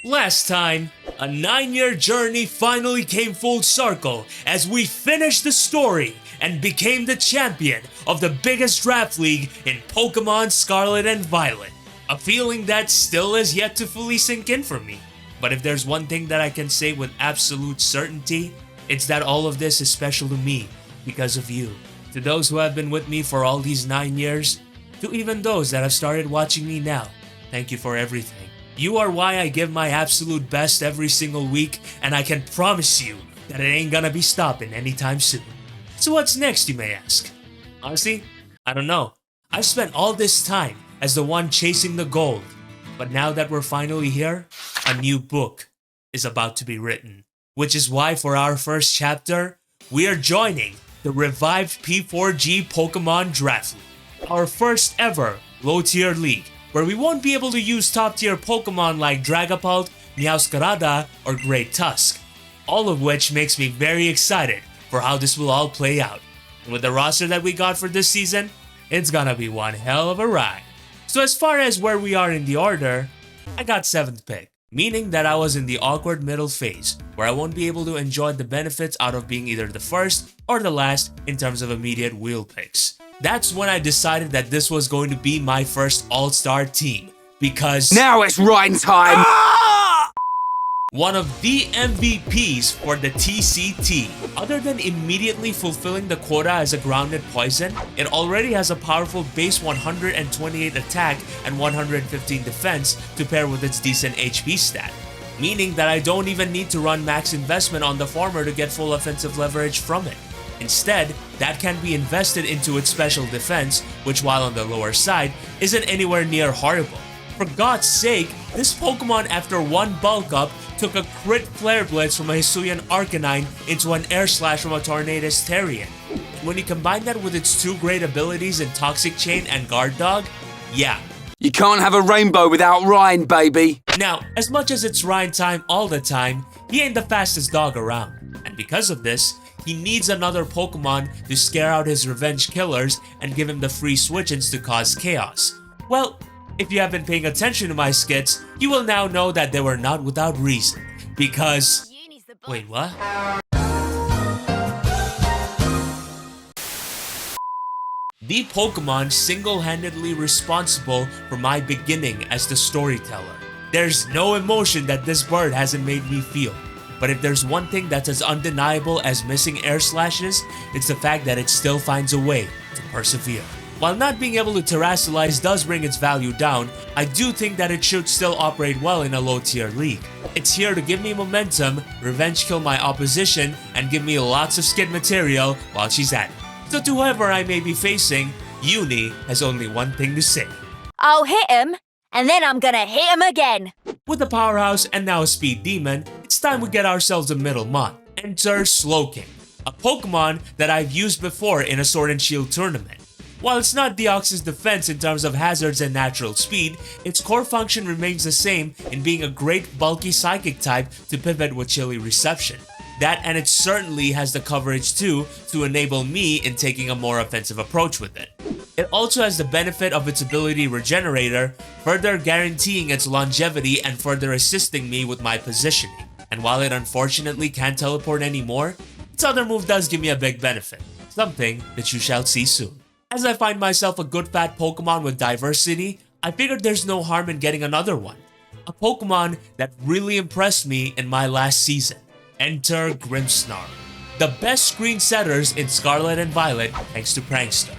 Last time, a 9-year journey finally came full circle as we finished the story and became the champion of the biggest draft league in Pokemon Scarlet and Violet. A feeling that still is yet to fully sink in for me. But if there's one thing that I can say with absolute certainty, it's that all of this is special to me because of you. To those who have been with me for all these 9 years, to even those that have started watching me now, thank you for everything. You are why I give my absolute best every single week, and I can promise you that it ain't gonna be stopping anytime soon. So what's next, you may ask? Honestly, I don't know. I've spent all this time as the one chasing the gold, but now that we're finally here, a new book is about to be written. Which is why for our first chapter, we are joining the revived P4G Pokemon Draft League, our first ever low-tier league, where we won't be able to use top-tier Pokemon like Dragapult, Meowscarada, or Great Tusk. All of which makes me very excited for how this will all play out. And with the roster that we got for this season, it's gonna be one hell of a ride. So as far as where we are in the order, I got 7th pick, meaning that I was in the awkward middle phase, where I won't be able to enjoy the benefits out of being either the first or the last in terms of immediate wheel picks. That's when I decided that this was going to be my first all-star team, because now it's Ryan time! One of the MVPs for the TCT. Other than immediately fulfilling the quota as a grounded poison, it already has a powerful base 128 attack and 115 defense to pair with its decent HP stat. Meaning that I don't even need to run max investment on the former to get full offensive leverage from it. Instead, that can be invested into its special defense, which while on the lower side, isn't anywhere near horrible. For God's sake, this Pokemon after one bulk up took a crit Flare Blitz from a Hisuian Arcanine into an Air Slash from a Tornadus Therian. When you combine that with its two great abilities in Toxic Chain and Guard Dog, yeah. You can't have a rainbow without Ryan, baby! Now, as much as it's Ryan time all the time, he ain't the fastest dog around. And because of this, he needs another Pokemon to scare out his revenge killers and give him the free switch-ins to cause chaos. Well, if you have been paying attention to my skits, you will now know that they were not without reason. Because... Wait, what? The Pokemon single-handedly responsible for my beginning as the storyteller. There's no emotion that this bird hasn't made me feel. But if there's one thing that's as undeniable as missing air slashes, it's the fact that it still finds a way to persevere. While not being able to terastallize does bring its value down, I do think that it should still operate well in a low-tier league. It's here to give me momentum, revenge kill my opposition, and give me lots of skid material while she's at it. So to whoever I may be facing, Uni has only one thing to say. I'll hit him, and then I'm gonna hit him again. With a powerhouse and now a speed demon, it's time we get ourselves a middle mon. Enter Slowking, a Pokemon that I've used before in a Sword and Shield tournament. While it's not Deoxys defense in terms of hazards and natural speed, its core function remains the same in being a great bulky psychic type to pivot with chilly reception. That and it certainly has the coverage too to enable me in taking a more offensive approach with it. It also has the benefit of its ability Regenerator, further guaranteeing its longevity and further assisting me with my positioning. And while it unfortunately can't teleport anymore, its other move does give me a big benefit, something that you shall see soon. As I find myself a good fat Pokemon with diversity, I figured there's no harm in getting another one. A Pokemon that really impressed me in my last season. Enter Grimmsnarl. The best screen setters in Scarlet and Violet thanks to Prankster.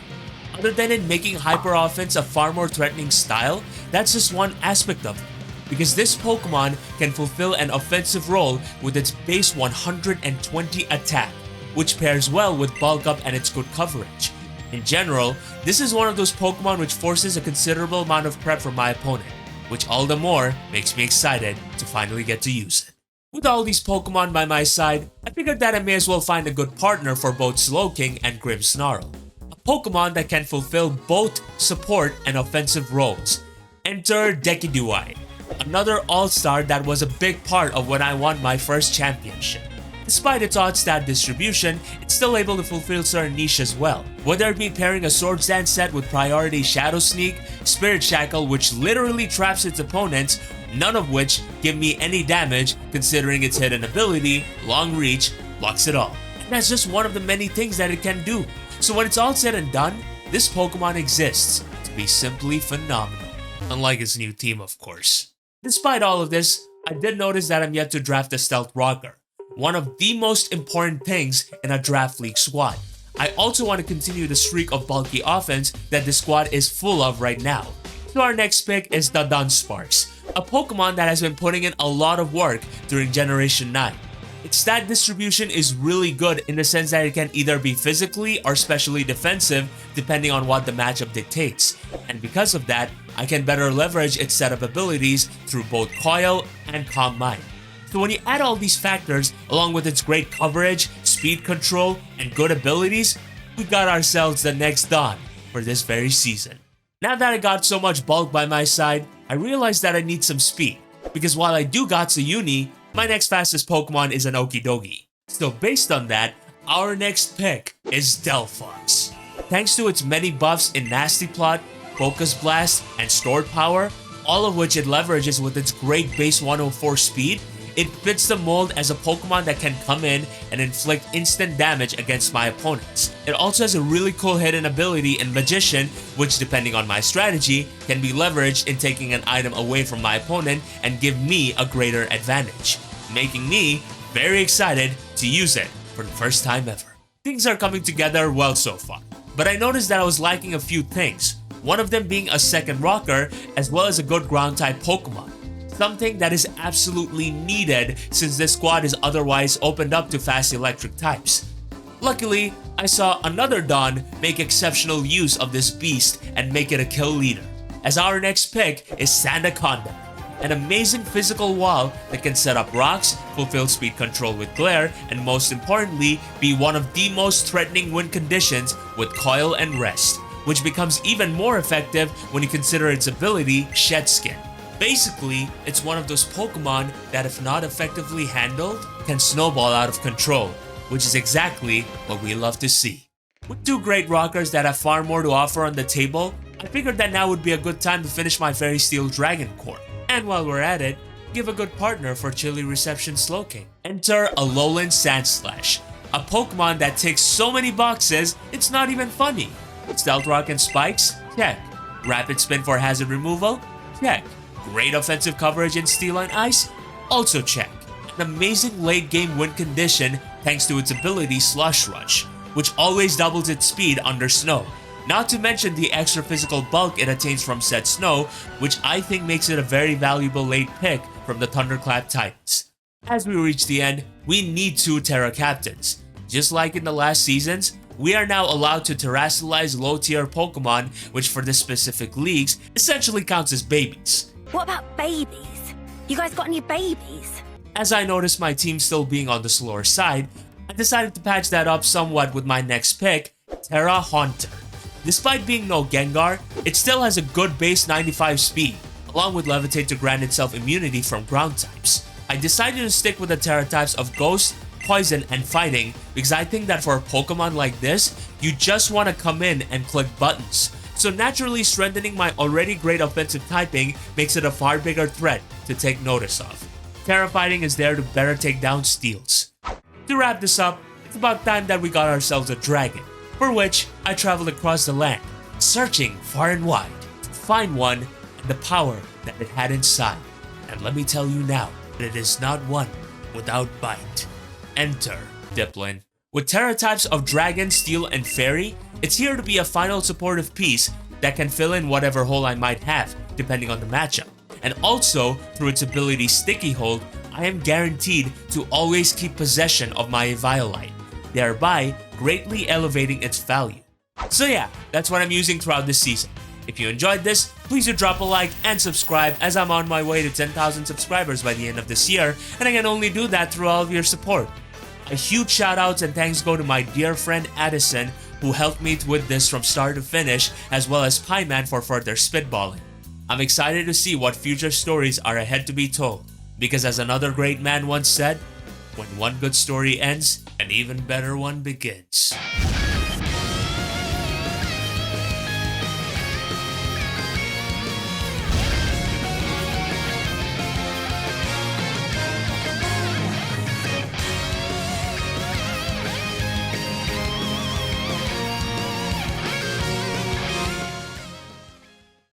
Other than it making Hyper Offense a far more threatening style, that's just one aspect of it. Because this Pokemon can fulfill an offensive role with its base 120 attack, which pairs well with bulk up and its good coverage. In general, this is one of those Pokemon which forces a considerable amount of prep from my opponent, which all the more makes me excited to finally get to use it. With all these Pokemon by my side, I figured that I may as well find a good partner for both Slowking and Grimmsnarl. A Pokemon that can fulfill both support and offensive roles. Enter Dekidui, another all-star that was a big part of when I won my first championship. Despite its odd stat distribution, it's still able to fulfill certain niche as well. Whether it be pairing a Swords Dance set with priority Shadow Sneak, Spirit Shackle which literally traps its opponents, none of which give me any damage considering its hidden ability, long reach, blocks it all. And that's just one of the many things that it can do. So when it's all said and done, this Pokemon exists to be simply phenomenal. Unlike its new team, of course. Despite all of this, I did notice that I'm yet to draft a Stealth Rocker, one of the most important things in a Draft League squad. I also want to continue the streak of bulky offense that the squad is full of right now. So our next pick is the Dunsparce, a Pokemon that has been putting in a lot of work during Generation 9. Its stat distribution is really good in the sense that it can either be physically or specially defensive depending on what the matchup dictates. And because of that, I can better leverage its setup abilities through both Coil and Calm Mind. So when you add all these factors along with its great coverage, speed control, and good abilities, we got ourselves the next Don for this very season. Now that I got so much bulk by my side, I realized that I need some speed. Because while I do got Uni, my next fastest Pokemon is an Okidogi. So based on that, our next pick is Delphox. Thanks to its many buffs in Nasty Plot, Focus Blast, and Stored Power, all of which it leverages with its great base 104 speed, it fits the mold as a Pokemon that can come in and inflict instant damage against my opponents. It also has a really cool hidden ability in Magician, which depending on my strategy, can be leveraged in taking an item away from my opponent and give me a greater advantage, making me very excited to use it for the first time ever. Things are coming together well so far, but I noticed that I was lacking a few things, one of them being a second rocker as well as a good ground type Pokemon. Something that is absolutely needed since this squad is otherwise opened up to fast electric types. Luckily, I saw another Don make exceptional use of this beast and make it a kill leader, as our next pick is Sandaconda, an amazing physical wall that can set up rocks, fulfill speed control with Glare, and most importantly, be one of the most threatening win conditions with Coil and Rest, which becomes even more effective when you consider its ability, Shed Skin. Basically, it's one of those Pokemon that if not effectively handled, can snowball out of control, which is exactly what we love to see. With two great rockers that have far more to offer on the table, I figured that now would be a good time to finish my Fairy Steel Dragon Core. And while we're at it, give a good partner for chilly reception Slowking. Enter Alolan Sandslash, a Pokemon that ticks so many boxes, it's not even funny. Stealth Rock and Spikes? Check. Rapid Spin for hazard removal? Check. Great offensive coverage in Steel and Ice? Also check. An amazing late game win condition thanks to its ability Slush Rush, which always doubles its speed under snow. Not to mention the extra physical bulk it attains from said snow, which I think makes it a very valuable late pick from the Thunderclap Titans. As we reach the end, we need 2 Terra Captains. Just like in the last seasons, we are now allowed to terrestrialize low-tier Pokemon, which for the specific leagues essentially counts as babies. What about babies? You guys got any babies? As I noticed my team still being on the slower side, I decided to patch that up somewhat with my next pick, Terra Haunter. Despite being no Gengar, it still has a good base 95 speed, along with Levitate to grant itself immunity from ground types. I decided to stick with the Terra types of Ghost, Poison, and Fighting because I think that for a Pokemon like this, you just want to come in and click buttons. So naturally strengthening my already great offensive typing makes it a far bigger threat to take notice of. Terra Fighting is there to better take down Steels. To wrap this up, it's about time that we got ourselves a dragon, for which I traveled across the land, searching far and wide to find one and the power that it had inside. And let me tell you now that it is not one without bite. Enter Diplin. With Terra types of Dragon, Steel, and Fairy, it's here to be a final supportive piece that can fill in whatever hole I might have, depending on the matchup. And also, through its ability Sticky Hold, I am guaranteed to always keep possession of my Eviolite, thereby greatly elevating its value. So yeah, that's what I'm using throughout this season. If you enjoyed this, please do drop a like and subscribe as I'm on my way to 10,000 subscribers by the end of this year, and I can only do that through all of your support. A huge shout outs and thanks go to my dear friend Addison, who helped me with this from start to finish, as well as Pieman for further spitballing. I'm excited to see what future stories are ahead to be told, because as another great man once said, when one good story ends, an even better one begins.